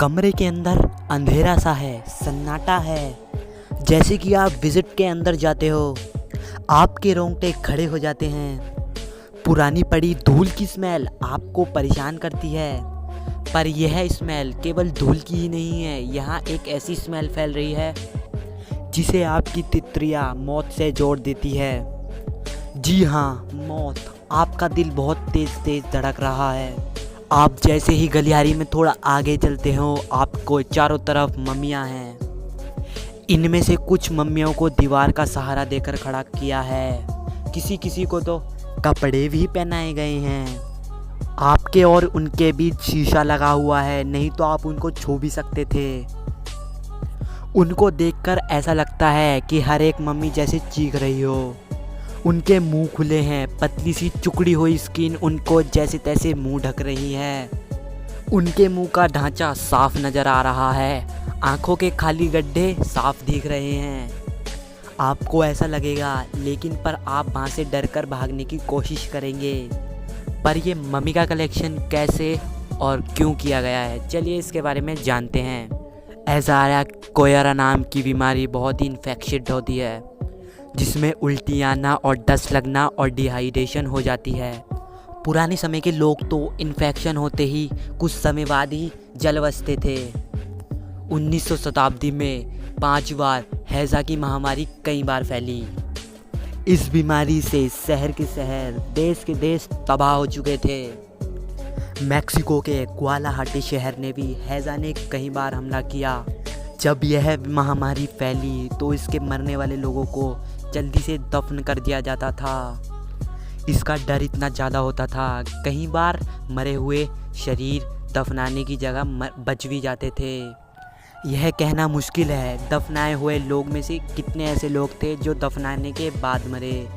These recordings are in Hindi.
कमरे के अंदर अंधेरा सा है, सन्नाटा है। जैसे कि आप विजिट के अंदर जाते हो, आपके रोंगटे खड़े हो जाते हैं। पुरानी पड़ी धूल की स्मेल आपको परेशान करती है, पर यह स्मेल केवल धूल की ही नहीं है। यहाँ एक ऐसी स्मेल फैल रही है जिसे आपकी तितरियाँ मौत से जोड़ देती है। जी हाँ, मौत। आपका दिल बहुत तेज़ तेज़ धड़क रहा है। आप जैसे ही गलियारी में थोड़ा आगे चलते हो, आपको चारों तरफ मम्मियाँ हैं। इनमें से कुछ मम्मियों को दीवार का सहारा देकर खड़ा किया है, किसी किसी को तो कपड़े भी पहनाए गए हैं। आपके और उनके बीच शीशा लगा हुआ है, नहीं तो आप उनको छू भी सकते थे। उनको देखकर ऐसा लगता है कि हर एक मम्मी जैसे चीख रही हो। उनके मुंह खुले हैं, पतली सी चुकड़ी हुई स्किन उनको जैसे तैसे मुंह ढक रही है। उनके मुंह का ढांचा साफ नज़र आ रहा है, आंखों के खाली गड्ढे साफ दिख रहे हैं। आपको ऐसा लगेगा, लेकिन पर आप वहाँ से डरकर भागने की कोशिश करेंगे। पर ये मम्मी का कलेक्शन कैसे और क्यों किया गया है, चलिए इसके बारे में जानते हैं। एज़ारिया कोयरा नाम की बीमारी बहुत ही इन्फेक्शड होती है, जिसमें उल्टी आना और डस्ट लगना और डिहाइड्रेशन हो जाती है। पुराने समय के लोग तो इन्फेक्शन होते ही कुछ समय बाद ही जल बसते थे। 19वीं शताब्दी में 5 बार हैज़ा की महामारी कई बार फैली। इस बीमारी से शहर के शहर, देश के देश तबाह हो चुके थे। मैक्सिको के ग्वालाहाटी शहर ने भी हैज़ा ने कई बार हमला किया। जब यह महामारी फैली तो इसके मरने वाले लोगों को जल्दी से दफन कर दिया जाता था। इसका डर इतना ज़्यादा होता था, कई बार मरे हुए शरीर दफनाने की जगह बच भी जाते थे। यह कहना मुश्किल है, दफनाए हुए लोग में से कितने ऐसे लोग थे जो दफनाने के बाद मरे।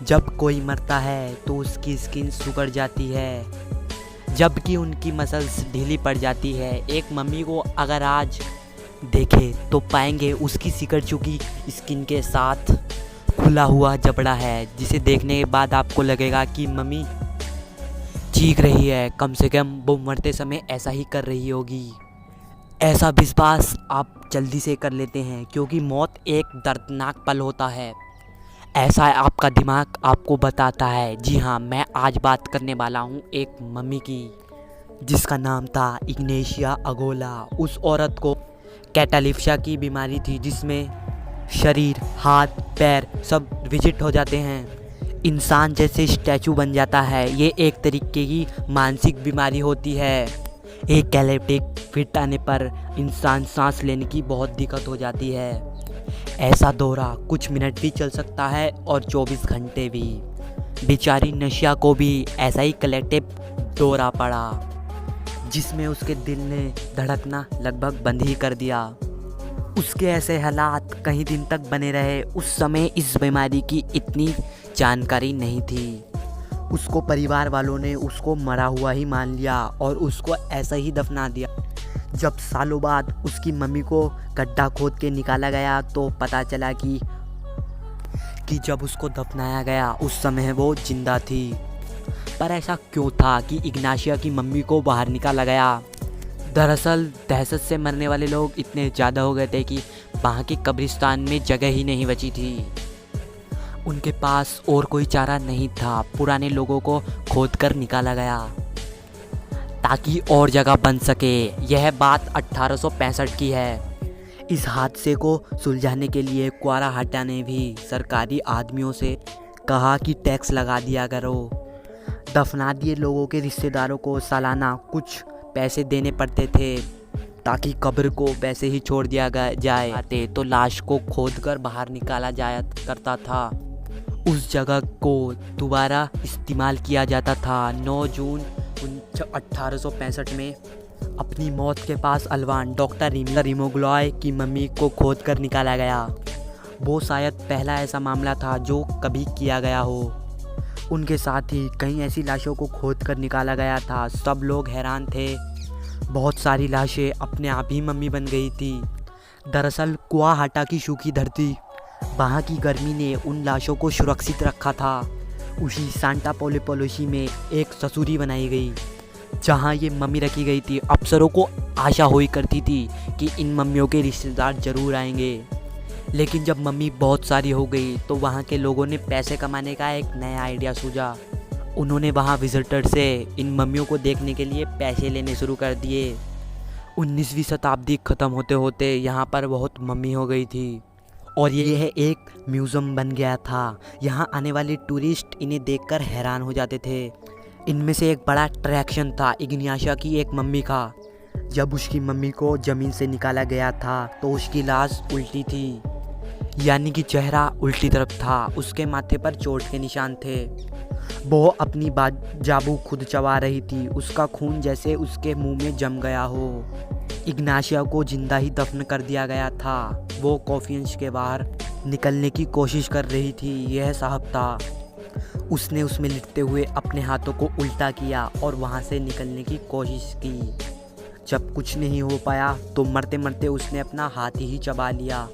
जब कोई मरता है तो उसकी स्किन सुकड़ जाती है, जबकि उनकी मसल्स ढीली पड़ जाती है। एक मम्मी को अगर आज देखे तो पाएंगे उसकी सिकड़ चुकी स्किन के साथ खुला हुआ जबड़ा है, जिसे देखने के बाद आपको लगेगा कि मम्मी चीख रही है। कम से कम वो मरते समय ऐसा ही कर रही होगी। ऐसा विश्वास आप जल्दी से कर लेते हैं, क्योंकि मौत एक दर्दनाक पल होता है, ऐसा आपका दिमाग आपको बताता है। जी हाँ, मैं आज बात करने वाला हूँ एक मम्मी की, जिसका नाम था इग्नेशिया अगोला। उस औरत को कैटालिप्सिया की बीमारी थी, जिसमें शरीर, हाथ, पैर सब विजिट हो जाते हैं। इंसान जैसे स्टैचू बन जाता है। ये एक तरीके की मानसिक बीमारी होती है। एक कैलेप्टिक फिट आने पर इंसान सांस लेने की बहुत दिक्कत हो जाती है। ऐसा दौरा कुछ मिनट भी चल सकता है और 24 घंटे भी। बेचारी नशिया को भी ऐसा ही कलेक्टिव दौरा पड़ा, जिसमें उसके दिल ने धड़कना लगभग बंद ही कर दिया। उसके ऐसे हालात कई दिन तक बने रहे। उस समय इस बीमारी की इतनी जानकारी नहीं थी। उसको परिवार वालों ने उसको मरा हुआ ही मान लिया और उसको ऐसा ही दफना दिया। जब सालों बाद उसकी मम्मी को गड्ढा खोद के निकाला गया तो पता चला कि जब उसको दफनाया गया उस समय वो जिंदा थी। पर ऐसा क्यों था कि इग्नाशिया की मम्मी को बाहर निकाला गया? दरअसल दहशत से मरने वाले लोग इतने ज़्यादा हो गए थे कि वहाँ के कब्रिस्तान में जगह ही नहीं बची थी। उनके पास और कोई चारा नहीं था। पुराने लोगों को खोदकर निकाला गया ताकि और जगह बन सके। यह बात 1865 की है। इस हादसे को सुलझाने के लिए ग्वालाहाटी ने भी सरकारी आदमियों से कहा कि टैक्स लगा दिया करो। दफना दिए लोगों के रिश्तेदारों को सालाना कुछ पैसे देने पड़ते थे, ताकि कब्र को वैसे ही छोड़ दिया जाए तो लाश को खोदकर बाहर निकाला जाया करता था। उस जगह को दोबारा इस्तेमाल किया जाता था। 9 जून 1865 में अपनी मौत के पास अलवान डॉक्टर रिमोग्लॉय की मम्मी को खोदकर निकाला गया। वो शायद पहला ऐसा मामला था जो कभी किया गया हो। उनके साथ ही कई ऐसी लाशों को खोदकर निकाला गया था। सब लोग हैरान थे। बहुत सारी लाशें अपने आप ही मम्मी बन गई थी। दरअसल गुवाहाटी की सूखी धरती, वहाँ की गर्मी ने उन लाशों को सुरक्षित रखा था। उसी सांता पोलोसी में एक ससुरी बनाई गई, जहाँ ये मम्मी रखी गई थी। अफसरों को आशा हुई करती थी कि इन मम्मियों के रिश्तेदार ज़रूर आएंगे। लेकिन जब मम्मी बहुत सारी हो गई तो वहाँ के लोगों ने पैसे कमाने का एक नया आइडिया सूझा। उन्होंने वहाँ विजिटर से इन मम्मियों को देखने के लिए पैसे लेने शुरू कर दिए। 19वीं शताब्दी ख़त्म होते होते यहाँ पर बहुत मम्मी हो गई थी और यह एक म्यूज़ियम बन गया था। यहाँ आने वाले टूरिस्ट इन्हें देखकर हैरान हो जाते थे। इनमें से एक बड़ा अट्रैक्शन था इग्नाशिया की एक मम्मी का। जब उसकी मम्मी को ज़मीन से निकाला गया था तो उसकी लाश उल्टी थी, यानी कि चेहरा उल्टी तरफ था। उसके माथे पर चोट के निशान थे। वो अपनी जाबू खुद चबा रही थी। उसका खून जैसे उसके मुंह में जम गया हो। इग्नाशिया को जिंदा ही दफन कर दिया गया था। वो कॉफिन के बाहर निकलने की कोशिश कर रही थी। यह साहब था। उसने उसमें लिटते हुए अपने हाथों को उल्टा किया और वहाँ से निकलने की कोशिश की। जब कुछ नहीं हो पाया तो मरते मरते उसने अपना हाथ ही चबा लिया।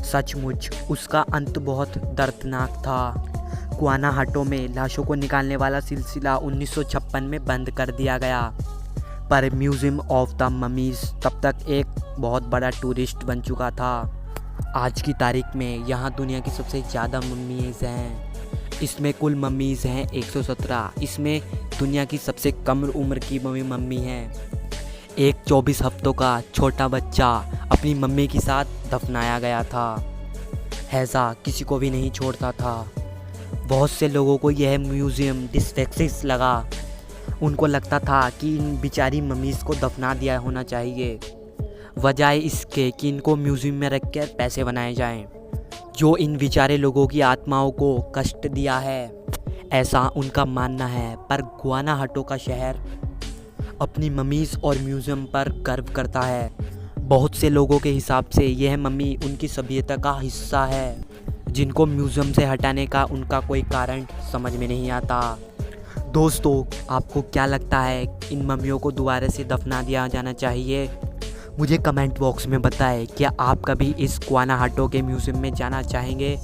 सचमुच उसका अंत बहुत दर्दनाक था। गुआनाहाटो में लाशों को निकालने वाला सिलसिला 1956 में बंद कर दिया गया, पर म्यूज़ियम ऑफ द ममीज़ तब तक एक बहुत बड़ा टूरिस्ट बन चुका था। आज की तारीख में यहाँ दुनिया की सबसे ज़्यादा मम्मीज़ हैं। इसमें कुल मम्मीज़ हैं 117। इसमें दुनिया की सबसे कम उम्र की मम्मी है। एक 24 हफ्तों का छोटा बच्चा अपनी मम्मी के साथ दफनाया गया था। हैज़ा किसी को भी नहीं छोड़ता था। बहुत से लोगों को यह म्यूज़ियम डिसरेस्पेक्ट लगा। उनको लगता था कि इन बेचारी मम्मीज़ को दफना दिया होना चाहिए, बजाय इसके कि इनको म्यूज़ियम में रख कर पैसे बनाए जाएं। जो इन बेचारे लोगों की आत्माओं को कष्ट दिया है, ऐसा उनका मानना है। पर गुआनाहाटो का शहर अपनी मम्मीज़ और म्यूज़ियम पर गर्व करता है। बहुत से लोगों के हिसाब से यह मम्मी उनकी सभ्यता का हिस्सा है, जिनको म्यूज़ियम से हटाने का उनका कोई कारण समझ में नहीं आता। दोस्तों, आपको क्या लगता है इन मम्मियों को दोबारा से दफना दिया जाना चाहिए? मुझे कमेंट बॉक्स में बताएं। क्या आप कभी इस गुआनाहाटो के म्यूज़ियम में जाना चाहेंगे?